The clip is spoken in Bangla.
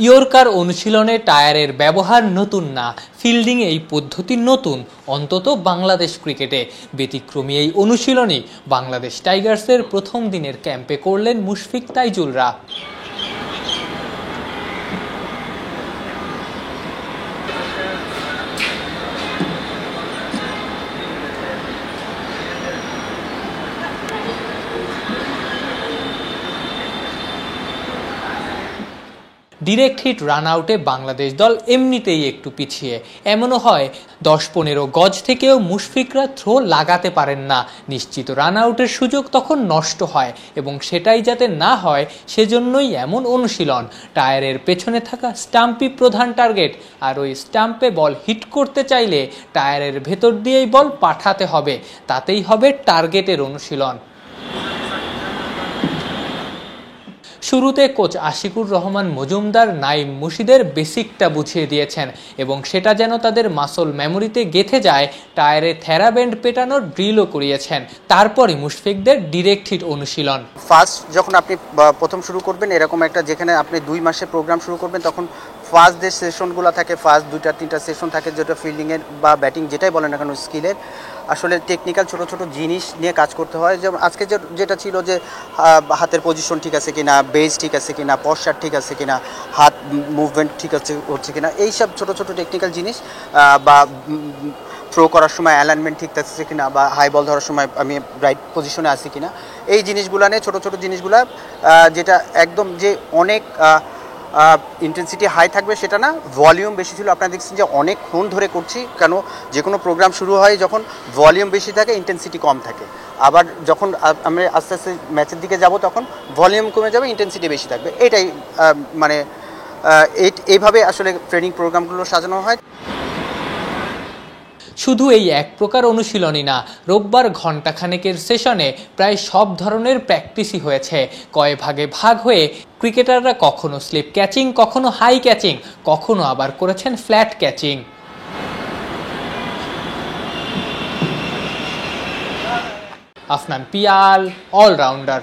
ইয়র্কার অনুশীলনে টায়ারের ব্যবহার নতুন না, ফিল্ডিংয়ে এই পদ্ধতি নতুন, অন্তত বাংলাদেশ ক্রিকেটে। ব্যতিক্রমী এই অনুশীলনই বাংলাদেশ টাইগার্সের প্রথম দিনের ক্যাম্পে করলেন মুশফিক তাইজুলরা। ডিরেক্ট হিট রান আউটে বাংলাদেশ দল এমনিতেই একটু পিছিয়ে। এমনও হয় 10-15 গজ থেকেও মুশফিকরা থ্রো লাগাতে পারেন না। নিশ্চিত রান আউটের সুযোগ তখন নষ্ট হয়, এবং সেটাই যাতে না হয় সেজন্যই এমন অনুশীলন। টায়ারের পেছনে থাকা স্টাম্পই প্রধান টার্গেট, আর ওই স্টাম্পে বল হিট করতে চাইলে টায়ারের ভেতর দিয়েই বল পাঠাতে হবে। তাতেই হবে টার্গেটের অনুশীলন। শুরুতে কোচ আশিকুর রহমান মজুমদার নাইম মুশিদের বেসিকটা বুঝিয়ে দিয়েছেন, এবং সেটা যেন তাদের মাসল মেমোরিতে গেঁথে যায় টায়ারে থেরাব্যান্ড পেটানোর ড্রিলও করিয়েছেন। তারপরই মুশফিকদের ডিরেক্ট হিট অনুশীলন। ফার্স্ট যখন আপনি প্রথম শুরু করবেন এরকম একটা, যেখানে আপনি 2 মাসে প্রোগ্রাম শুরু করবেন, তখন ফার্স্ট যে সেশনগুলো থাকে, ফার্স্ট 2-3টা সেশন থাকে, যেটা ফিল্ডিংয়ের বা ব্যাটিং যেটাই বলেন না কেন স্কিলের, আসলে টেকনিক্যাল ছোটো ছোটো জিনিস নিয়ে কাজ করতে হয়। যেমন আজকে যেটা ছিল যে হাতের পজিশন ঠিক আছে কিনা, বেস ঠিক আছে কিনা, পশ্চার ঠিক আছে কিনা, হাত মুভমেন্ট ঠিক আছে হচ্ছে কিনা, এইসব ছোটো ছোটো টেকনিক্যাল জিনিস, বা থ্রো করার সময় অ্যালাইনমেন্ট ঠিক থাকছে কিনা, বা হাই বল ধরার সময় আমি রাইট পজিশনে আছি কিনা, এই জিনিসগুলো নিয়ে ছোটো ছোটো জিনিসগুলো, যেটা একদম যে অনেক ইন্টেন্সিটি হাই থাকবে সেটা না, ভলিউম বেশি ছিল। আপনারা দেখছেন যে অনেকক্ষণ ধরে করছি, কেন যে কোনো প্রোগ্রাম শুরু হয় যখন ভলিউম বেশি থাকে ইন্টেন্সিটি কম থাকে, আবার যখন আমরা আস্তে আস্তে ম্যাচের দিকে যাব তখন ভলিউম কমে যাবে, ইন্টেন্সিটি বেশি থাকবে। এটাই মানে এইভাবে আসলে ট্রেনিং প্রোগ্রামগুলো সাজানো হয়। শুধু এই এক প্রকার অনুশীলনই না, রোববার ঘণ্টাখানেকের সেশনে প্রায় সব ধরনের প্র্যাকটিসই হয়েছে। কয় ভাগে ভাগ হয়ে ক্রিকেটাররা কখনো স্লিপ ক্যাচিং, কখনো হাই ক্যাচিং, কখনো আবার করেছেন flat catching. Afnan Piyal, allrounder.